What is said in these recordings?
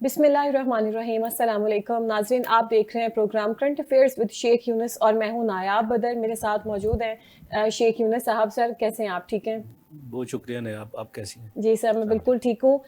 बिस्मिल्लाहिर्रहमानिर्रहीम। अस्सलाम वालेकुम नाज़रीन, आप देख रहे हैं programme current affairs with Sheikh Yunus और मैं हूं नायाब बदर। मेरे साथ मौजूद हैं शेख यूनुस साहब। सर कैसे हैं आप? ठीक हैं? बहुत शुक्रिया ने आप कैसी हैं? जी सर, मैं सब बिल्कुल ठीक हूँ।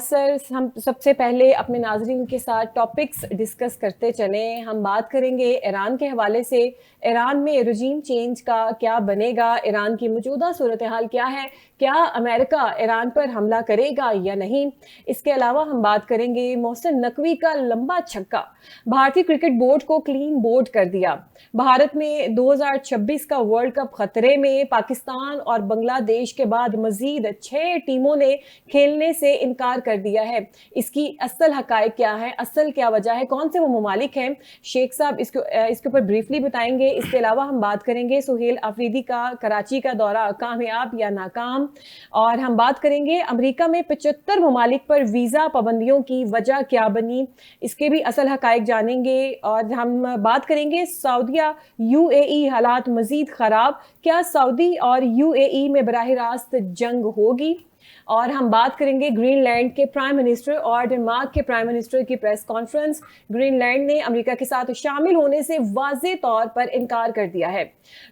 सर हम सबसे पहले अपने नाज़रीन के साथ टॉपिक्स डिस्कस करते चलें। हम बात करेंगे ईरान के हवाले से। ईरान में रजीम चेंज का क्या बनेगा? ईरान की मौजूदा सूरत हाल क्या है? क्या अमेरिका ईरान पर हमला करेगा या नहीं? इसके अलावा हम बात करेंगे मोहसिन नकवी का लंबा छक्का, भारतीय क्रिकेट बोर्ड को क्लीन बोर्ड कर दिया। भारत में 2026 का वर्ल्ड कप खतरे में, पाकिस्तान और बांग्लादेश के बाद मजीद 6 टीमों ने खेलने से इनकार कर दिया है। इसकी असल हकायक क्या है, असल क्या वजह है, कौन से वो ममालिक हैं? शेख साहब इसके ऊपर ब्रीफली बताएंगे। इसके अलावा हम बात करेंगे सुहेल अफरीदी का कराची का दौरा कामयाब या नाकाम, और हम बात करेंगे अमेरिका में 75 ममालिक पर वीज़ा पाबंदियों की वजह क्या बनी, इसके भी असल हकायक जानेंगे। और हम बात करेंगे सऊदिया यूएई हालात मजीद खराब, क्या सऊदी और यूएई में बराह रास्त जंग होगी? और हम बात करेंगे ग्रीनलैंड के प्राइम मिनिस्टर और डेनमार्क के प्राइम मिनिस्टर की प्रेस कॉन्फ्रेंस। ग्रीनलैंड ने अमेरिका के साथ शामिल होने से वाज़े तौर पर इनकार कर दिया है।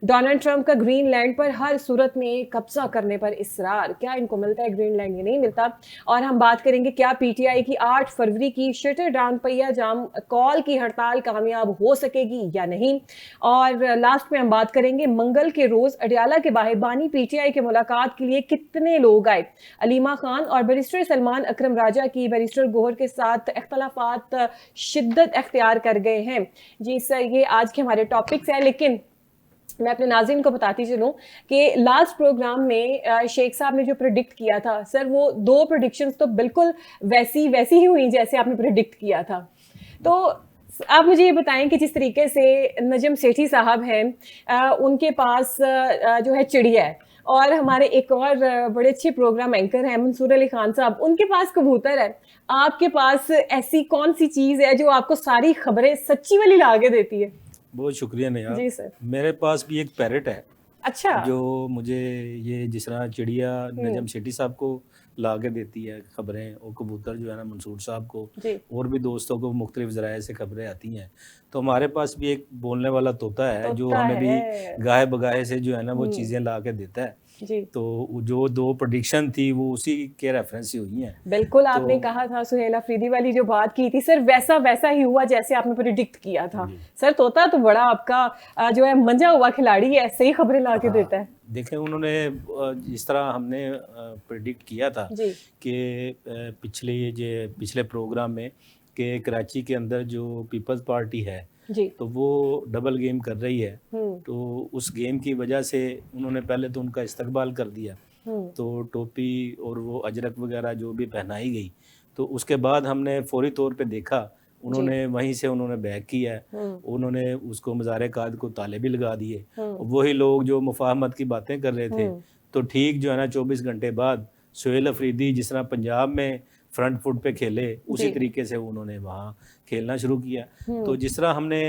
डोनाल्ड ट्रंप का ग्रीनलैंड पर हर सूरत में कब्जा करने पर इसरार, क्या इनको मिलता है ग्रीनलैंड? ये नहीं मिलता। और हम बात करेंगे क्या पीटीआई की 8 फरवरी की शटर डाउन पहिया जाम कॉल की हड़ताल कामयाब हो सकेगी या नहीं? और लास्ट में हम बात करेंगे मंगल के रोज अडियाला के बाहर बानी पीटीआई के मुलाकात के लिए कितने लोग आए? अलीमा खान और बैरिस्टर सलमान अकरम राजा की बैरिस्टर गोहर के साथ इख्तलाफात शिद्दत अख्तियार कर गए हैं। जी सर, ये आज के हमारे टॉपिक्स हैं। लेकिन मैं अपने नाज़रीन को बताती चलूं कि लास्ट प्रोग्राम में शेख साहब ने जो प्रिडिक्ट किया था सर, वो 2 प्रिडिक्शंस तो बिल्कुल वैसी वैसी ही हुई जैसे आपने प्रिडिक्ट किया था। तो आप मुझे ये बताएं कि जिस तरीके से नजम सेठी साहब हैं, उनके पास जो है चिड़िया है, और हमारे एक और बड़े अच्छे प्रोग्राम एंकर हैं मंसूर अली खान साहब, उनके पास कबूतर है। आपके पास ऐसी कौन सी चीज है जो आपको सारी खबरें सच्ची वाली ला के देती है? बहुत शुक्रिया ने जी सर। मेरे पास भी एक पैरेट है अच्छा। जो मुझे ये जिस तरह चिड़िया नजम शेट्टी साहब को ला के देती है खबरें, और कबूतर जो है ना मंसूर साहब को, जी। और भी दोस्तों को मुख्तलिफ ज़राए से खबरें आती हैं। तो हमारे पास भी एक बोलने वाला तोता है जो तोता हमें भी है। गाहे बगाहे से जो है ना वो चीज़ें ला के देता है। जी। तो जो 2 प्रेडिक्शन थी वो उसी के रेफरेंस से हुई हैं। बिल्कुल, तो आपने कहा था सुहेल अफरीदी वाली जो बात की थी सर, वैसा वैसा ही हुआ जैसे आपने प्रिडिक्ट किया था। जी। सर तोता तो बड़ा आपका जो है मंजा हुआ खिलाड़ी है, ऐसे ही खबरें ला के देता हाँ, है। देखें उन्होंने जिस तरह हमने प्रिडिक्ट किया था जी। कि पिछले प्रोग्राम में कि कराची के अंदर जो पीपल्स पार्टी है जी। तो वो डबल गेम कर रही है। हम्म। तो उस गेम की वजह से उन्होंने पहले तो उनका इस्तकबाल कर दिया, हम्म। तो टोपी और वो अजरक वगैरह जो भी पहनाई गई। तो उसके बाद हमने फौरी तौर पे देखा जी। उन्होंने वहीं से उन्होंने बैक किया है। उन्होंने उसको मज़ार काद को ताले भी लगा दिए। वही लोग जो मुफाहमत की बातें कर रहे थे, तो ठीक जो है ना 24 घंटे बाद सुहेल अफरीदी जिस तरह पंजाब में फ्रंट फुट पे खेले उसी तरीके से उन्होंने वहाँ खेलना शुरू किया। तो जिस तरह हमने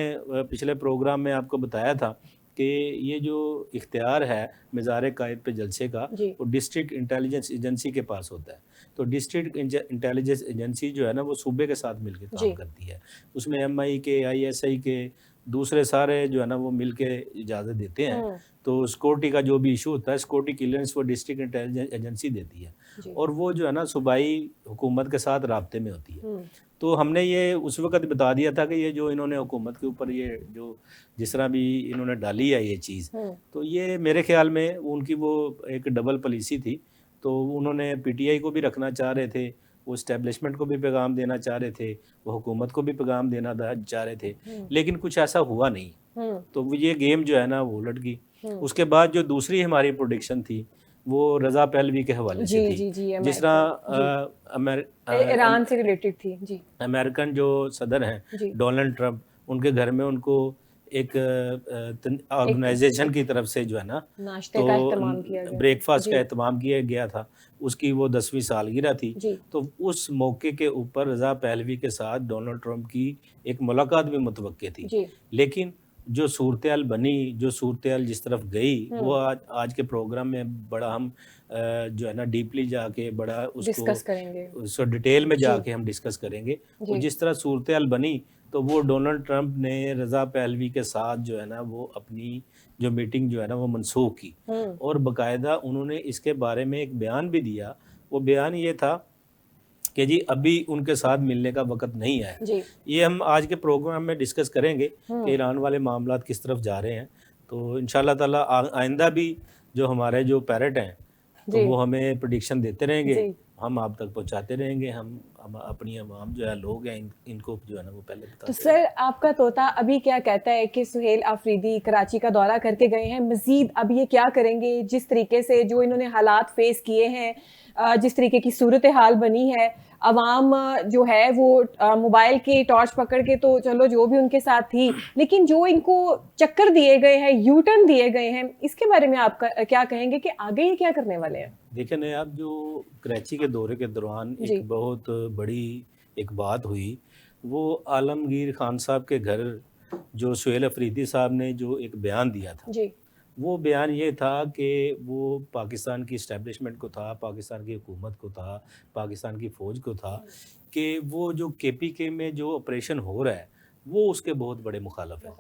पिछले प्रोग्राम में आपको बताया था कि ये जो इख्तियार है मज़ार कायद पे जलसे का, वो डिस्ट्रिक्ट इंटेलिजेंस एजेंसी के पास होता है। तो डिस्ट्रिक्ट इंटेलिजेंस एजेंसी जो है ना वो सूबे के साथ मिलकर काम करती है। उसमें MI के, ISI के, दूसरे सारे जो है ना वो मिल के इजाज़त देते हैं। तो सिक्योरिटी का जो भी इशू होता है, सिक्योरिटी क्लियरेंस वो डिस्ट्रिक्ट इंटेलिजेंस एजेंसी देती है, और वो जो है ना सूबाई हुकूमत के साथ राब्ते में होती है। तो हमने ये उस वक़्त बता दिया था कि ये जो इन्होंने हुकूमत के ऊपर ये जो जिस तरह भी इन्होंने डाली है ये चीज़, तो ये मेरे ख्याल में उनकी वो एक डबल पॉलिसी थी। तो उन्होंने PTI को भी रखना चाह रहे थे, वो इस्टेब्लिशमेंट को भी पैगाम देना चाह रहे थे, वो हुकूमत को भी पैगाम देना चाह रहे थे, लेकिन कुछ ऐसा हुआ नहीं। तो ये गेम जो है ना वो उलट गई। उसके बाद जो दूसरी हमारी प्रोडिक्शन थी वो रज़ा पहलवी के हवाले से थी। जिस तरह ईरान से रिलेटेड थी। जी। अमेरिकन जो सदर हैं डोनाल्ड ट्रंप, उनके घर में उनको एक ऑर्गेनाइजेशन की तरफ से जो है ना नाश्ते तो का एहतमाम किया गया, ब्रेकफास्ट का एहतमाम किया गया था। उसकी वो 10वीं सालगिरह थी। तो उस मौके के ऊपर रज़ा पहलवी के साथ डोनाल्ड ट्रंप की एक मुलाकात भी मुतवक्के थी, लेकिन जो सूरत-ए-हाल बनी, जो सूरत-ए-हाल जिस तरफ गई, वो आज के प्रोग्राम में बड़ा हम जो है ना डीपली जाके बड़ा डिस्कस करेंगे। उसको डिटेल में जी, जाके हम डिस्कस करेंगे। और जी। जिस तरह सूरत-ए-हाल बनी, तो वो डोनाल्ड ट्रंप ने रज़ा पहलवी के साथ जो है ना वो अपनी जो मीटिंग जो है ना वो मनसूख की, हुँ, और बाकायदा उन्होंने इसके बारे में एक बयान भी दिया। वो बयान ये था कि जी अभी उनके साथ मिलने का वक़्त नहीं है। जी। ये हम आज के प्रोग्राम में डिस्कस करेंगे कि हुँ, ईरान वाले मामलात किस तरफ जा रहे हैं। तो इंशाअल्लाह ताला आइंदा भी जो हमारे जो पैरट हैं, तो जी, वो हमें प्रेडिक्शन देते रहेंगे, जी। हम आप तक पहुँचाते रहेंगे। हम अपनी आवाम जो है लोग हैं इनको जो है ना वो पहले तो बताते सर रहेंगे। आपका तोता अभी क्या कहता है कि सुहेल आफरीदी कराची का दौरा करके गए हैं, मज़ीद अब ये क्या करेंगे? जिस तरीके से जो इन्होंने हालात फ़ेस किए हैं, जिस तरीके की सूरत-ए-हाल बनी है, अवाम जो है वो मोबाइल की टॉर्च पकड़ के तो चलो जो भी उनके साथ थी, लेकिन जो इनको चक्कर दिए गए हैं, यू टर्न दिए गए हैं, इसके बारे में आप क्या कहेंगे कि आगे ये क्या करने वाले हैं? देखिए ना, आप जो कराची के दौरे के दौरान जी, एक बहुत बड़ी एक बात हुई, वो आलमगीर खान साहब के घर जो सुहेल अफरीदी साहब ने जो एक बयान दिया था। जी। वो बयान ये था कि वो पाकिस्तान की इस्टेब्लिशमेंट को था, पाकिस्तान की हुकूमत को था, पाकिस्तान की फ़ौज को था कि वो जो केपीके में जो ऑपरेशन हो रहा है, वो उसके बहुत बड़े मुखालिफ हैं।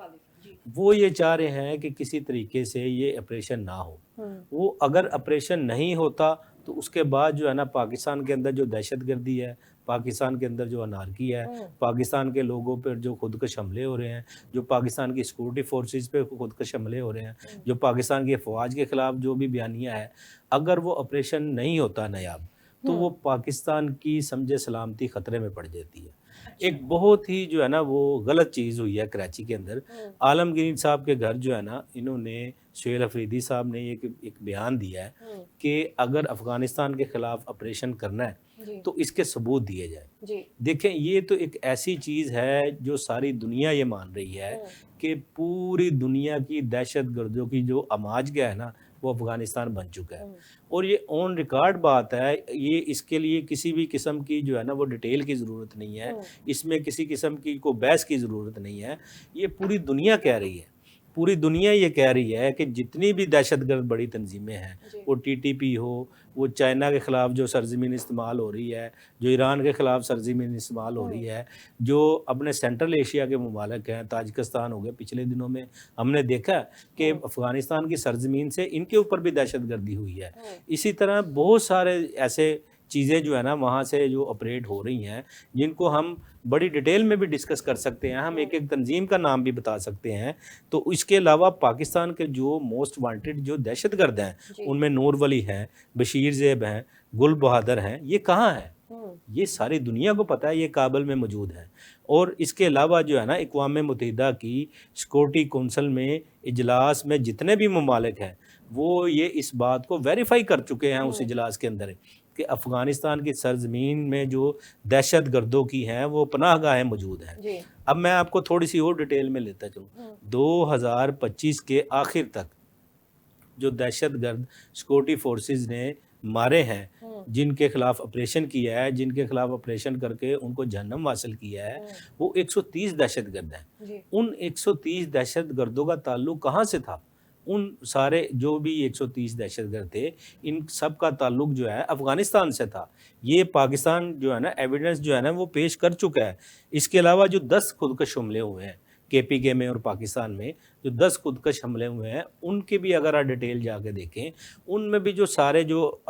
वो ये चाह रहे हैं कि किसी तरीके से ये ऑपरेशन ना हो। हुँ, वो अगर ऑपरेशन नहीं होता, तो उसके बाद जो है ना पाकिस्तान के अंदर जो दहशतगर्दी है, पाकिस्तान के अंदर जो अनारकी है, हुँ, पाकिस्तान के लोगों पर जो खुदकश हमले हो रहे हैं, जो पाकिस्तान की सिक्योरिटी फोर्सेस पे खुदकश हमले हो रहे हैं, जो पाकिस्तान की अफवाज के ख़िलाफ़ जो भी बयानिया है, अगर वो ऑपरेशन नहीं होता नायाब, तो वो हुँ। पाकिस्तान की समझे सलामती ख़तरे में पड़ जाती है। एक बहुत ही जो है ना वो गलत चीज़ हुई है कराची के अंदर। हुँ, आलमगीर साहब के घर जो है ना, इन्होंने सुहेल अफरीदी साहब ने एक बयान दिया है हुँ, कि अगर अफ़गानिस्तान के ख़िलाफ़ ऑपरेशन करना है, जी, तो इसके सबूत दिए जाएँ। जी। देखें, ये तो एक ऐसी चीज़ है जो सारी दुनिया ये मान रही है हुँ, कि पूरी दुनिया की दहशतगर्दों की जो अमाजगा है ना, वो अफ़गानिस्तान बन चुका है। हुँ, और ये ऑन रिकॉर्ड बात है, ये इसके लिए किसी भी किस्म की जो है ना वो डिटेल की ज़रूरत नहीं है, हुँ, इसमें किसी किस्म की को बहस की ज़रूरत नहीं है। ये पूरी दुनिया कह रही है। पूरी दुनिया ये कह रही है कि जितनी भी दहशतगर्द बड़ी तंजीमें हैं, जी, वो टीटीपी हो, वो चाइना के ख़िलाफ़ जो सरज़मीन इस्तेमाल हो रही है, जो ईरान के ख़िलाफ़ सरज़मीन इस्तेमाल हो हुँ, रही है, जो अपने सेंट्रल एशिया के ममालिक हैं, ताजिकिस्तान हो गया, पिछले दिनों में हमने देखा कि हुँ, अफ़गानिस्तान की सरज़मीन से इनके ऊपर भी दहशतगर्दी हुई है। हुँ, इसी तरह बहुत सारे ऐसे चीज़ें जो है ना वहाँ से जो ऑपरेट हो रही हैं, जिनको हम बड़ी डिटेल में भी डिस्कस कर सकते हैं, हम हुँ, एक-एक तंजीम का नाम भी बता सकते हैं। तो इसके अलावा पाकिस्तान के जो मोस्ट वांटेड जो दहशतगर्द हैं, जी, उनमें नूर वली हैं, बशीर ज़ेब हैं, गुल बहादुर हैं, ये कहाँ हैं? हुँ, ये सारी दुनिया को पता है, ये काबुल में मौजूद हैं। और इसके अलावा जो है ना अक़वाम मुत्तहिदा की सिक्योरिटी कौंसल में इजलास में जितने भी ममालिक हैं, वो ये इस बात को वेरीफ़ाई कर चुके हैं उस हुँ, इजलास के अंदर कि अफ़गानिस्तान की सरज़मीन में जो दहशतगर्दों की हैं, वो पनाहगाहें मौजूद हैं। जी, अब मैं आपको थोड़ी-सी और डिटेल में लेता चलूँ। हुँ, 2025 के आखिर तक जो दहशतगर्द सिक्योरिटी फोर्सेस ने मारे हैं, हुँ, जिनके खिलाफ ऑपरेशन किया है, जिनके खिलाफ ऑपरेशन करके उनको जहन्नम हासिल किया है, हुँ, वो 130 दहशतगर्द हैं। जी, उन 130 दहशतगर्दों का ताल्लुक कहाँ से था? उन सारे जो भी 130 दहशतगर्द थे, इन सब का ताल्लुक जो है अफ़गानिस्तान से था। ये पाकिस्तान जो है ना एविडेंस जो है ना वो पेश कर चुका है। इसके अलावा जो 10 खुदकश हमले हुए हैं, केपीके में और पाकिस्तान में जो 10 खुदकश हमले हुए हैं, उनकी भी अगर आप डिटेल जाके देखें, उनमें भी जो सारे जो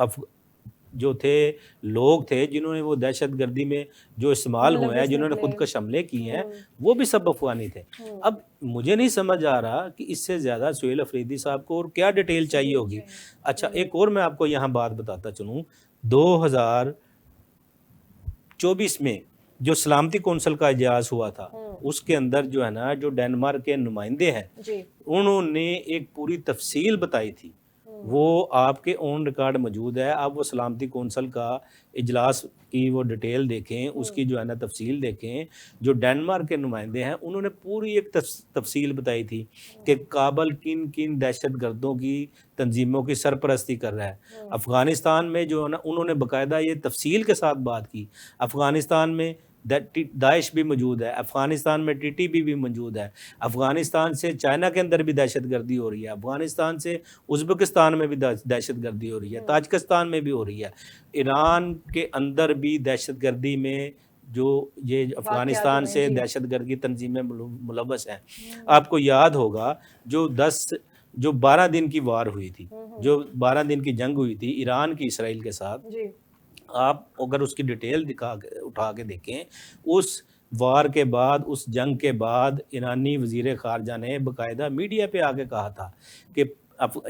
थे, लोग थे जिन्होंने वो दहशतगर्दी में जो इस्तेमाल हुए हैं, मुलव्वस जिन्होंने निकले। खुदकश हमले किए हैं, हुँ, वो भी सब अफ़गानी थे। हुँ, अब मुझे नहीं समझ आ रहा कि इससे ज़्यादा सुहेल अफरीदी साहब को और क्या डिटेल चाहिए सबूत होगी। चाहिए। अच्छा, हुँ, एक और मैं आपको यहाँ बात बताता चलूँ, 2024 में जो सलामती कौंसल का इजलास हुआ था, हुँ, उसके अंदर जो है ना, जो डेनमार्क के नुमाइंदे हैं, जी, उन्होंने एक पूरी तफ़सील बताई थी। हुँ, वो आपके ऑन रिकॉर्ड मौजूद है। आप वो सलामती कौंसल का इजलास की वो डिटेल देखें, हुँ, उसकी जो है ना तफ़सील देखें। जो डेनमार्क के नुमाइंदे हैं, उन्होंने पूरी एक तफ़सील बताई थी कि काबल किन-किन दहशतगर्दों की तंज़ीमों की सरपरस्ती कर रहा है। हुँ, अफ़गानिस्तान में जो है ना, उन्होंने बाकायदा ये तफ़सील के साथ बात की। अफ़गानिस्तान में दाइश भी मौजूद है, अफगानिस्तान में टीटीपी भी मौजूद है, अफगानिस्तान से चाइना के अंदर भी दहशतगर्दी हो रही है, अफगानिस्तान से उज़्बेकिस्तान में भी दहशतगर्दी हो रही है, ताजिकिस्तान में भी हो रही है, ईरान के अंदर भी दहशतगर्दी में जो ये अफगानिस्तान से दहशतगर्द की तंजीमें मुलव्वस हैं। आपको याद होगा जो 12 दिन की वार हुई थी, जो 12 दिन की जंग हुई थी ईरान की इसराइल के साथ, आप अगर उसकी डिटेल उठा के देखें, उस वार के बाद, उस जंग के बाद ईरानी वज़ीर ख़ारजा ने बाकायदा मीडिया पे आके कहा था कि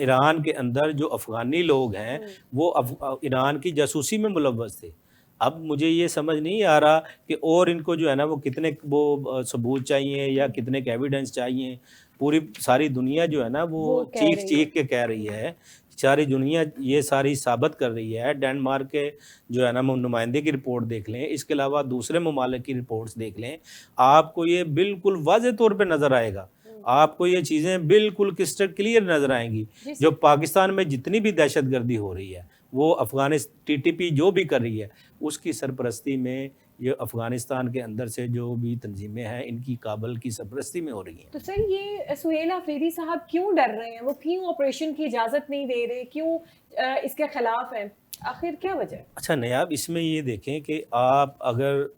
ईरान के अंदर जो अफ़गानी लोग हैं वो ईरान की जासूसी में मुलव्वस थे। अब मुझे ये समझ नहीं आ रहा कि और इनको जो है ना वो कितने वो सबूत चाहिए या कितने के एविडेंस चाहिए। पूरी सारी दुनिया जो है ना वो चीख के कह रही है, सारी दुनिया ये सारी साबित कर रही है। डेनमार्क के जो है ना नुमाइंदे की रिपोर्ट देख लें, इसके अलावा दूसरे ममालिक की रिपोर्ट्स देख लें, आपको ये बिल्कुल वाज़े तौर पे नज़र आएगा, आपको ये चीज़ें बिल्कुल क्रिस्टल क्लियर नज़र आएंगी। जो पाकिस्तान में जितनी भी दहशतगर्दी हो रही है वो अफगानिस्तान टीटीपी जो भी कर रही है उसकी सरपरस्ती में ये अफगानिस्तान के अंदर से जो भी तंजीमें हैं इनकी काबल की सरपरस्ती में हो रही हैं। तो सर ये सुहेल अफरीदी साहब क्यों डर रहे हैं, वो क्यों ऑपरेशन की इजाज़त नहीं दे रहे, क्यों इसके खिलाफ हैं, आखिर क्या वजह? अच्छा नयाब, इसमें ये देखें कि आप अगर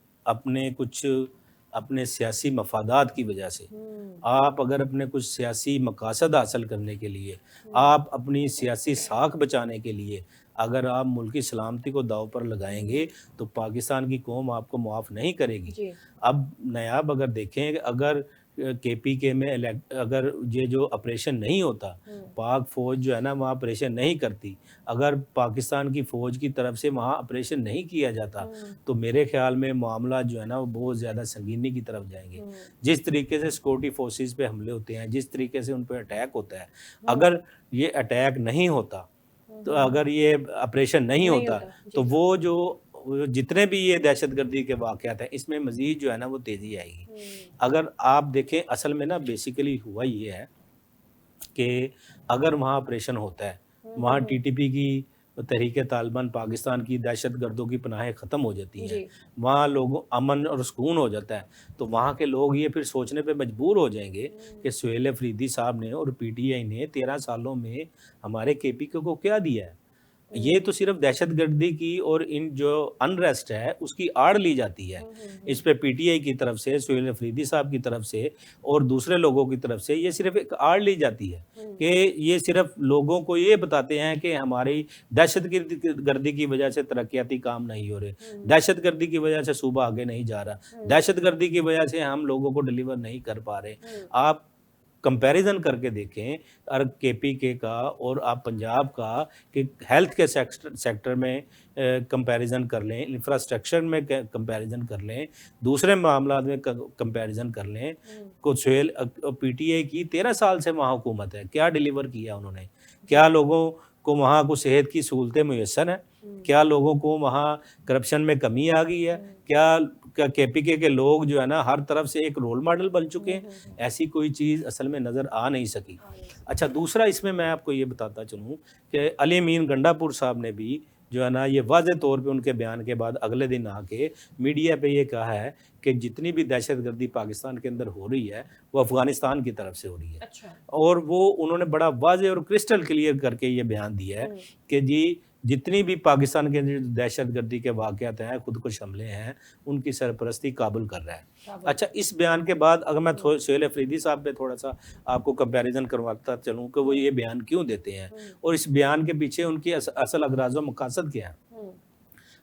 अपने सियासी मफादात की वजह से, आप अगर अपने कुछ सियासी मकासद हासिल करने के लिए, आप अपनी सियासी साख बचाने के लिए अगर आप मुल्क की सलामती को दाव पर लगाएंगे तो पाकिस्तान की कौम आपको मुआफ़ नहीं करेगी। अब नयाब अगर देखें, अगर KPK में अगर ये जो ऑपरेशन नहीं होता, पाक फ़ौज जो है ना वहाँ ऑपरेशन नहीं करती, अगर पाकिस्तान की फ़ौज की तरफ से वहाँ ऑपरेशन नहीं किया जाता तो मेरे ख़्याल में मामला जो है ना वो बहुत ज़्यादा संगीनी की तरफ जाएंगे। जिस तरीके से सिक्योरिटी फोर्सेस पे हमले होते हैं, जिस तरीके से उन पर अटैक होता है, अगर ये अटैक नहीं होता, तो अगर ये ऑपरेशन नहीं होता तो वो जो जितने भी ये दहशतगर्दी के वाक़यात हैं इसमें मज़ीद जो है ना वो तेज़ी आएगी। अगर आप देखें, असल में ना बेसिकली हुआ ये है कि अगर वहाँ ऑपरेशन होता है, वहाँ TTP की तहरीक तालिबान पाकिस्तान की दहशतगर्दों की पनाहें ख़त्म हो जाती हैं, वहाँ लोगों अमन और सुकून हो जाता है, तो वहाँ के लोग ये फिर सोचने पे मजबूर हो जाएंगे कि सुहेल अफरीदी साहब ने और PTI ने 13 सालों में हमारे KPK को क्या दिया है। ये तो सिर्फ दहशतगर्दी की और इन जो अनरेस्ट है उसकी आड़ ली जाती है। इस पे PTI की तरफ से, सुहेल अफरीदी साहब की तरफ से और दूसरे लोगों की तरफ से ये सिर्फ एक आड़ ली जाती है कि ये सिर्फ लोगों को ये बताते हैं कि हमारी दहशतगर्दी की वजह से तरक्याती काम नहीं हो रहे, दहशतगर्दी की वजह से सूबा आगे नहीं जा रहा, दहशतगर्दी की वजह से हम लोगों को डिलीवर नहीं कर पा रहे। आप कंपैरिजन करके देखें और KPK का और आप पंजाब का कि हेल्थ के सेक्टर में कंपैरिजन कर लें, इंफ्रास्ट्रक्चर में कंपैरिजन कर लें, दूसरे मामला में कंपैरिजन कर लें। कुछ सुहेल PTI की 13 साल से वहाँ हुकूमत है, क्या डिलीवर किया उन्होंने, क्या लोगों को वहाँ को सेहत की सहूलतें मुयस्सर हैं, क्या लोगों को वहाँ करप्शन में कमी आ गई है, क्या KPK के लोग जो है ना हर तरफ से एक रोल मॉडल बन चुके हैं, ऐसी कोई चीज़ असल में नज़र आ नहीं सकी। अच्छा, दूसरा इसमें मैं आपको ये बताता चलूँ कि अली अमीन गंडापुर साहब ने भी जो है ना ये वाज़े तौर पे उनके बयान के बाद अगले दिन आके मीडिया पे ये कहा है कि जितनी भी दहशतगर्दी पाकिस्तान के अंदर हो रही है वो अफ़गानिस्तान की तरफ से हो रही है। अच्छा। और वो उन्होंने बड़ा वाज़े और क्रिस्टल क्लियर करके ये बयान दिया है कि जी जितनी भी पाकिस्तान के दहशतगर्दी के वाक़यात हैं, खुदकुश हमले हैं, उनकी सरपरस्ती काबुल कर रहा है। अच्छा, इस बयान के बाद अगर मैं सुहेल अफरीदी साहब पे थोड़ा सा आपको कंपैरिजन करवाता चलूँ कि वो ये बयान क्यों देते हैं और इस बयान के पीछे उनकी असल अगराज़ व मकासद क्या है।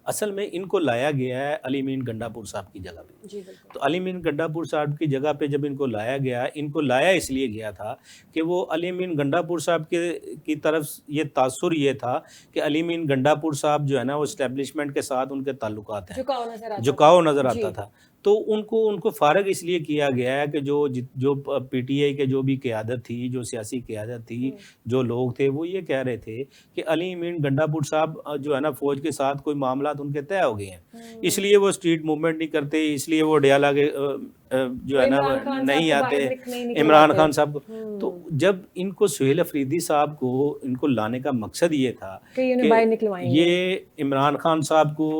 असल में इनको लाया गया है अली अमीन गंडापुर साहब की जगह पे। तो अली अमीन गंडापुर साहब की जगह पे जब इनको लाया गया, इनको लाया इसलिए गया था कि वो अली अमीन गंडापुर साहब की तरफ ये तासुर ये था कि अली अमीन गंडापुर साहब जो है ना वो इस्टेब्लिशमेंट के साथ उनके ताल्लुकात हैं, झुकाव नज़र आता था। तो उनको फ़ारग इसलिए किया गया है कि जो PTI के जो भी क़यादत थी, जो सियासी क़यादत थी, जो लोग थे वो ये कह रहे थे कि अली अमीन गंडापुर साहब जो है ना फ़ौज के साथ कोई मामलात उनके तय हो गए हैं, इसलिए वो स्ट्रीट मूवमेंट नहीं करते, इसलिए वो डयाला के जो है ना नहीं आते, इमरान खान साहब को। तो जब इनको सुहेल अफरीदी साहब को इनको लाने का मकसद ये था कि ये इमरान खान साहब को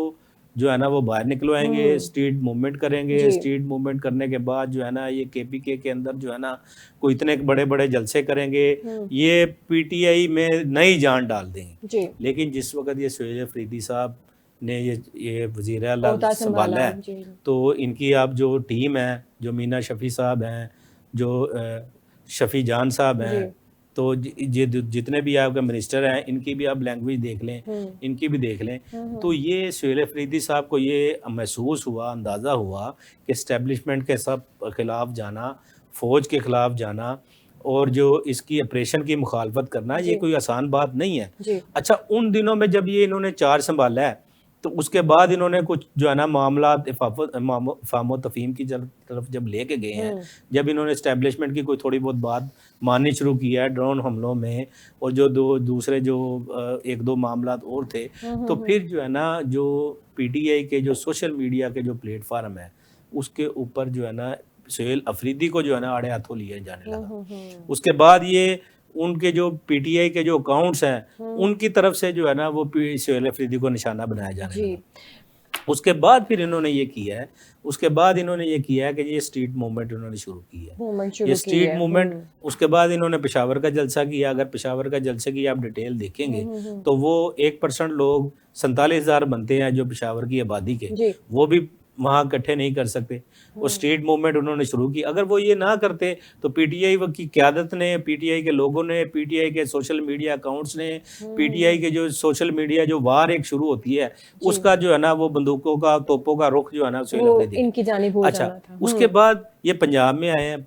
जो है ना वो बाहर निकलवाएंगे, स्ट्रीट मूवमेंट करेंगे। जी। स्ट्रीट मूवमेंट करने के बाद जो है ना ये केपीके के अंदर जो है ना कोई इतने बड़े बड़े जलसे करेंगे, ये पीटीआई में नई जान डाल देंगे। जी। लेकिन जिस वक्त ये सोहेल अफरीदी साहब ने ये वज़ीर आला ओहदा संभाला है, जी। तो इनकी आप जो टीम है, जो मीना शफ़ी साहब हैं, जो शफ़ी जान साहब हैं, तो ये जितने भी आपके मिनिस्टर हैं, इनकी भी आप लैंग्वेज देख लें, इनकी भी देख लें, तो ये सोहेल अफरीदी साहब को ये महसूस हुआ, अंदाज़ा हुआ कि इस्टेब्लिशमेंट के सब खिलाफ जाना, फ़ौज के ख़िलाफ़ जाना और जो इसकी ऑपरेशन की मुखालफत करना, ये कोई आसान बात नहीं है। अच्छा, उन दिनों में जब ये इन्होंने चार्ज संभाला है, तो उसके बाद इन्होंने कुछ जो है ना मामला फामो तफहीम की तरफ जब लेके गए हैं, जब इन्होंने इस्टेब्लिशमेंट की कोई थोड़ी बहुत बात माननी शुरू की है ड्रोन हमलों में, और जो दूसरे जो एक दो मामला और थे, तो फिर जो है ना जो पीटीआई के जो सोशल मीडिया के जो प्लेटफार्म है, उसके ऊपर जो है ना सोहेल अफरीदी को जो है ना आड़े हाथों लिया जाने लगा। उसके बाद ये उनके जो पीटीआई के जो अकाउंट्स हैं, उनकी तरफ से जो है ना वो सोहेल अफरीदी को निशाना बनाया जाने लगा। उसके बाद फिर इन्होंने ये किया है, उसके बाद इन्होंने ये किया है कि ये स्ट्रीट मूवमेंट इन्होंने शुरू की है, ये स्ट्रीट मूवमेंट। उसके बाद इन्होंने पेशावर का जलसा किया। अगर पेशावर का जलसे की आप डिटेल देखेंगे तो वो 1% लोग 47,000 बनते हैं जो पेशावर की आबादी के, वो भी वहाँ इकट्ठे नहीं कर सकते। वो स्ट्रीट मूवमेंट उन्होंने शुरू की। अगर वो ये ना करते तो पीटीआई की क़यादत ने, पीटीआई के लोगों ने, पीटीआई के सोशल मीडिया अकाउंट्स ने, पीटीआई के जो सोशल मीडिया जो वार एक शुरू होती है, उसका जो है ना वो बंदूकों का, तोपों का रुख जो है ना इनकी जानिब हो जाना था। उसके बाद ये पंजाब में आए हैं,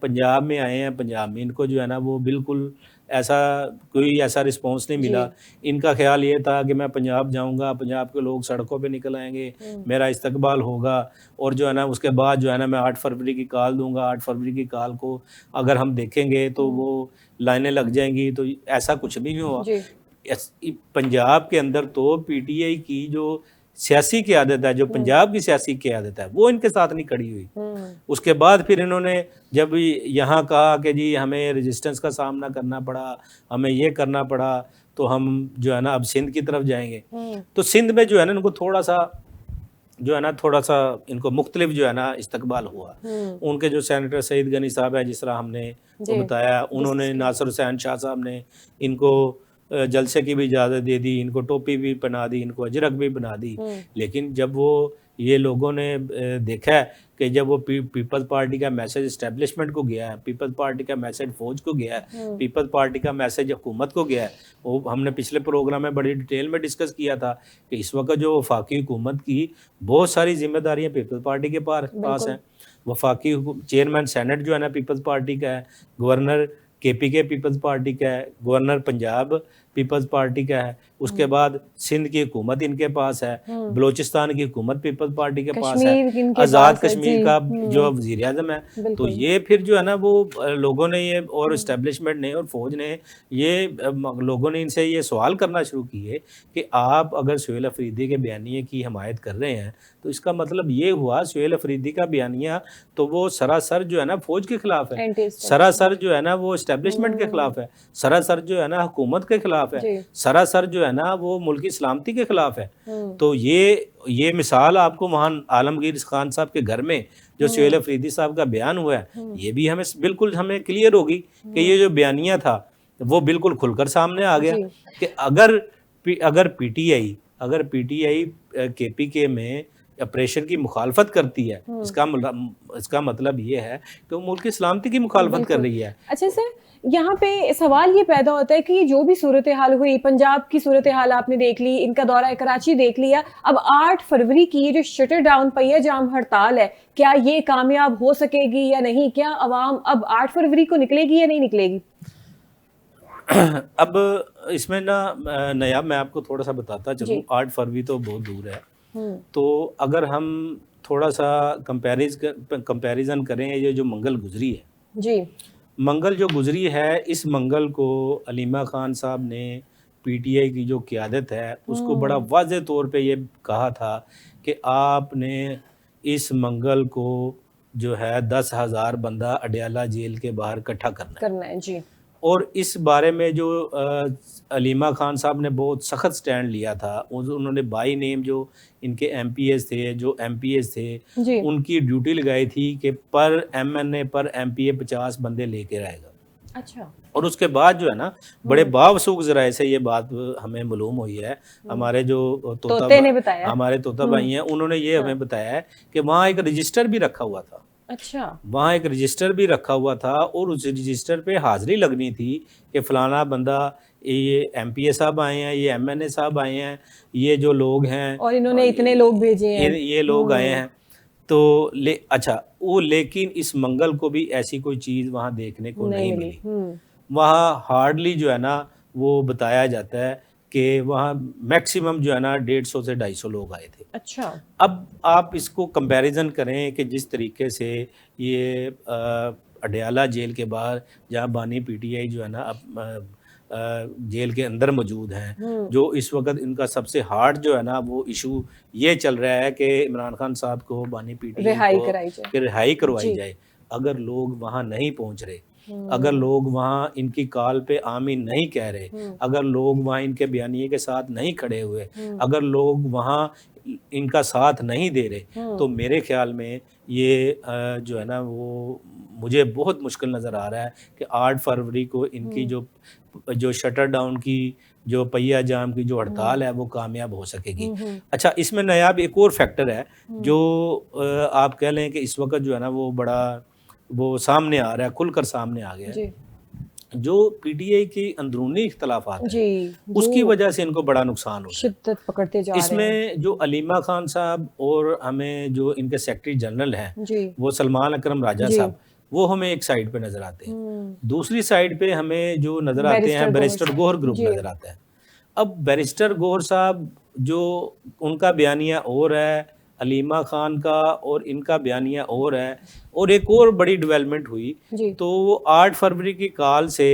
पंजाब में इनको जो है ना वो बिल्कुल कोई ऐसा रिस्पॉन्स नहीं मिला। इनका ख्याल ये था कि मैं पंजाब जाऊंगा, पंजाब के लोग सड़कों पे निकल आएंगे, मेरा इस्तकबाल होगा, और जो है ना उसके बाद जो है ना मैं 8 फरवरी की कॉल दूंगा। 8 फरवरी की कॉल को अगर हम देखेंगे तो वो लाइनें लग जाएंगी। तो ऐसा कुछ भी नहीं हुआ। पंजाब के अंदर तो पीटीआई की जो सियासी क़यादत है, जो पंजाब की सियासी क़यादत है, वो इनके साथ नहीं खड़ी हुई। उसके बाद फिर इन्होंने जब यहाँ कहा कि जी हमें रेजिस्टेंस का सामना करना पड़ा, हमें ये करना पड़ा, तो हम जो है ना अब सिंध की तरफ जाएंगे। तो सिंध में जो है ना इनको थोड़ा सा इनको मुख्तलिफ जो है ना इस्तकबाल हुआ। उनके जो सेनेटर सईद गनी साहब है, जिस तरह हमने बताया, उन्होंने नासिर हुसैन शाह साहब ने इनको जलसे की भी इजाज़त दे दी, इनको टोपी भी पहना दी, इनको अजरक भी बना दी। लेकिन जब वो ये लोगों ने देखा है कि जब वो पीपल्स पार्टी का मैसेज इस्टेब्लिशमेंट को गया है, पीपल्स पार्टी का मैसेज फौज को गया है, पीपल्स पार्टी का मैसेज हुकूमत को गया है, वो हमने पिछले प्रोग्राम में बड़ी डिटेल में डिस्कस किया था कि इस वक्त जो वफाकी हुकूमत की बहुत सारी जिम्मेदारियाँ पीपल्स पार्टी के पास हैं। वफाकी चेयरमैन सेनेट जो है ना पीपल्स पार्टी का है, गवर्नर केपीके पीपल्स पार्टी का है, गवर्नर पंजाब पीपल्स पार्टी का है, उसके बाद सिंध की हुकूमत इनके पास है, बलोचिस्तान की हुकूमत पीपल्स पार्टी के पास है, आज़ाद कश्मीर का जो वज़ीर आज़म है। तो ये फिर जो है ना वो लोगों ने ये, और इस्टेब्लिशमेंट ने और फौज ने ये, लोगों ने इनसे ये सवाल करना शुरू किए कि आप अगर सोहेल अफरीदी के बयानिए की हमायत कर रहे हैं, तो इसका मतलब ये हुआ सोहेल अफरीदी का बयानिया तो वो सरासर जो है ना फौज के खिलाफ है, सरासर जो है ना वो इस्टेब्लिशमेंट के खिलाफ है, सरासर जो है ना हुकूमत के खिलाफ है, सरासर जो है ना वो मुल्की सलामती के खिलाफ है। तो ये मिसाल आपको वहाँ आलमगीर खान साहब के घर में जो सोहेल अफरीदी साहब का बयान हुआ है, ये भी हमें क्लियर होगी कि ये जो बयानिया था वो बिल्कुल खुलकर सामने आ गया कि अगर पीटीआई केपीके में ऑपरेशन की मुखालफत करती है, इसका मतलब ये है कि वो मुल्क की सलामती की मुखालफत कर रही है। अच्छा सर, यहाँ पे सवाल ये पैदा होता है कि जो भी सूरत हाल हुई, पंजाब की सूरत हाल आपने देख ली, इनका दौरा कराची देख लिया, अब 8 फरवरी की ये जो शटर डाउन पहिया जाम हड़ताल है, क्या ये कामयाब हो सकेगी या नहीं? क्या अवाम अब 8 फरवरी को निकलेगी या नहीं निकलेगी? अब इसमें ना नया मैं आपको थोड़ा सा बताता चलूँ, 8 फरवरी तो बहुत दूर है। तो अगर हम थोड़ा सा कंपैरिजन करें, ये जो मंगल गुजरी है जी, मंगल जो गुजरी है, इस मंगल को अलीमा खान साहब ने पीटीआई की जो क़यादत है उसको बड़ा वाज़ेह तौर पे ये कहा था कि आपने इस मंगल को जो है 10,000 बंदा अडयाला जेल के बाहर इकट्ठा करना है जी। और इस बारे में जो अलीमा खान साहब ने बहुत सख्त स्टैंड लिया था, उन्होंने बाई नेम जो इनके एमपीएस थे, जो एमपीएस थे, जी। उनकी ड्यूटी लगाई थी कि पर एमएनए पर एमपीए 50 बंदे लेके रहेगा। अच्छा। और उसके बाद जो है ना, बड़े बावसूख ज़राए से ये बात हमें मालूम हुई है, हमारे जो तोते ने बताया। हमारे तोता भाई हैं, उन्होंने ये हमें बताया है कि वहाँ एक रजिस्टर भी रखा हुआ था। अच्छा। वहाँ एक रजिस्टर भी रखा हुआ था और उस रजिस्टर पे हाजिरी लगनी थी कि फलाना बंदा, ये एमपीए साहब आए हैं, ये एमएनए साहब आए हैं, ये जो लोग हैं और इन्होंने इतने लोग भेजे हैं, ये लोग आए हैं। तो अच्छा वो, लेकिन इस मंगल को भी ऐसी कोई चीज़ वहाँ देखने को नहीं मिली। वहाँ हार्डली जो है ना वो बताया जाता है कि वहाँ मैक्सिमम जो है ना 150 से 250 लोग आए थे। अच्छा। अब आप इसको कंपैरिजन करें कि जिस तरीके से ये अडयाला जेल के बाहर, जहाँ बानी पीटीआई जो है ना अब जेल के अंदर मौजूद हैं, जो इस वक्त इनका सबसे हार्ड जो है ना वो इशू ये चल रहा है कि इमरान खान साहब को, बानी पीटीआई को रिहाई करवाई जाए। अगर लोग वहाँ नहीं पहुँच रहे, अगर लोग वहाँ इनकी कॉल पे आमीन नहीं कह रहे, अगर लोग वहाँ इनके बयानिए के साथ नहीं खड़े हुए, अगर लोग वहाँ इनका साथ नहीं दे रहे, तो मेरे ख्याल में ये जो है ना वो मुझे बहुत मुश्किल नज़र आ रहा है कि 8 फरवरी को इनकी जो शटर डाउन की, जो पहिया जाम की जो हड़ताल है वो कामयाब हो सकेगी। अच्छा, इसमें नायाब एक और फैक्टर है जो आप कह लें कि इस वक्त जो है ना वो बड़ा वो सामने आ रहा है, खुलकर सामने आ गया है। जो पीटीआई की अंदरूनी इख्तलाफात हैं, उसकी वजह से इनको बड़ा नुकसान हो शिद्दत पकड़ते जा रहे हैं। इसमें जो अलीमा खान साहब और हमें जो इनके सेक्रेटरी जनरल हैं वो सलमान अकरम राजा साहब, वो हमें एक साइड पे नजर आते हैं। दूसरी साइड पे हमें जो नजर आते हैं बैरिस्टर गौहर ग्रुप नजर आता है। अब बैरिस्टर गौहर साहब जो उनका बयानिया और है, अलीमा खान का और इनका बयानिया और है। और एक और बड़ी डेवलपमेंट हुई तो वो 8 फरवरी की कॉल से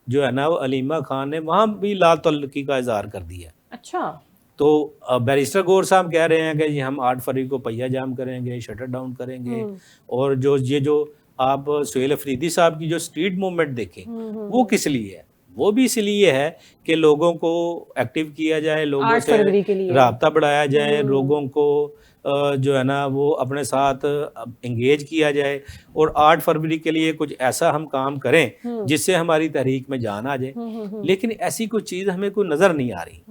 जो है ना वो अलीमा खान ने वहाँ भी ला तल्लुकी का इजहार कर दिया। अच्छा। तो बैरिस्टर गौहर साहब कह रहे हैं कि जी हम 8 फरवरी को पहिया जाम करेंगे, शटर डाउन करेंगे। और जो आप सुहेल अफरीदी साहब की जो स्ट्रीट मूवमेंट देखें वो किस लिए है? वो भी इसलिए है कि लोगों को एक्टिव किया जाए, लोगों से राब्ता बढ़ाया जाए, लोगों को जो है ना वो अपने साथ एंगेज किया जाए और 8 फरवरी के लिए कुछ ऐसा हम काम करें जिससे हमारी तहरीक में जान आ जाए। लेकिन ऐसी कोई चीज़ हमें कोई नज़र नहीं आ रही,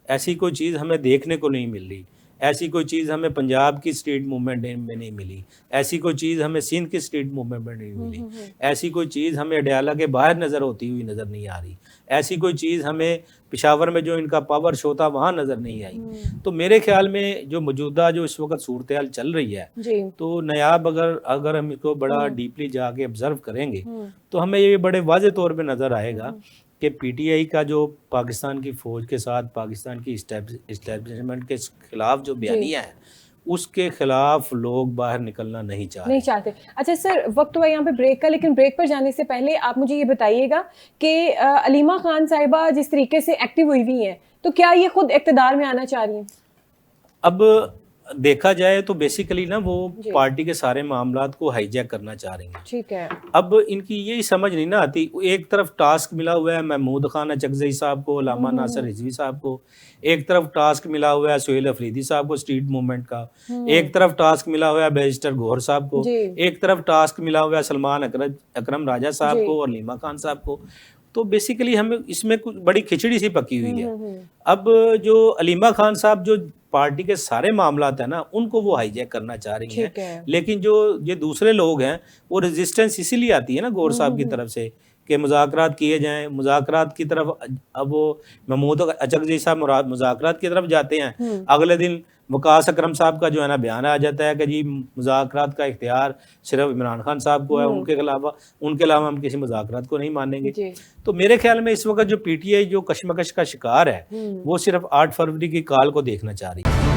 ऐसी कोई चीज़ हमें देखने को नहीं मिल रही। ऐसी कोई चीज़ हमें पंजाब की स्ट्रीट मूवमेंट में नहीं मिली, ऐसी कोई चीज़ हमें सिंध की स्ट्रीट मूवमेंट में नहीं मिली, ऐसी कोई चीज़ हमें अडयाला के बाहर नज़र होती हुई नज़र नहीं आ रही, ऐसी कोई चीज़ हमें पेशावर में जो इनका पावर शो था वहाँ नज़र नहीं आई। तो मेरे ख्याल में जो मौजूदा जो इस वक्त सूरत हाल चल रही है, तो नायाब अगर हम इसको बड़ा डीपली जाके ऑब्जर्व करेंगे तो हमें ये बड़े वाज़े तौर पे नज़र आएगा कि पीटीआई का जो पाकिस्तान की फ़ौज के साथ पाकिस्तान की इस्टेब्लिशमेंट के खिलाफ जो बयानिया है उसके खिलाफ लोग बाहर निकलना नहीं चाहते। अच्छा सर, वक्त हुआ यहाँ पे ब्रेक का, लेकिन ब्रेक पर जाने से पहले आप मुझे ये बताइएगा कि अलीमा खान साहिबा जिस तरीके से एक्टिव हुई हुई हैं, तो क्या ये खुद इक़्तिदार में आना चाह रही हैं? अब देखा जाए तो बेसिकली ना वो पार्टी के सारे मामलात को हाईजैक करना चाह रही हैं। ठीक है। अब इनकी यही समझ नहीं ना आती, एक तरफ टास्क मिला हुआ है महमूद खान अचकज़ई साहब को, लामा नासिर रिजवी साहब को, एक तरफ टास्क मिला हुआ है सुहेल अफरीदी साहब को स्ट्रीट मूवमेंट का, एक तरफ टास्क मिला हुआ है बैरिस्टर गौहर साहब को, एक तरफ टास्क मिला हुआ है सलमान अकरम राजा साहब को और अलीमा खान साहब को। तो बेसिकली हमें इसमें कुछ बड़ी खिचड़ी सी पकी हुई है। अब जो अलीमा खान साहब जो पार्टी के सारे मामलात है ना उनको वो हाईजैक करना चाह रही हैं, लेकिन जो ये दूसरे लोग हैं वो रेजिस्टेंस इसीलिए आती है ना गौहर साहब की तरफ से कि मुज़ाकरात किए जाएं, मुज़ाकरात की तरफ। अब वो महमूद अचकज़ई साहब मुज़ाकरात की तरफ जाते हैं, अगले दिन वकास अकरम साहब का जो है ना बयान आ जाता है कि जी मुज़ाकरात का इख्तियार सिर्फ इमरान खान साहब को है, उनके अलावा हम किसी मुज़ाकरात को नहीं मानेंगे। तो मेरे ख्याल में इस वक्त जो पीटीआई जो कशमकश का शिकार है वो सिर्फ 8 फरवरी की कॉल को देखना चाह रही है।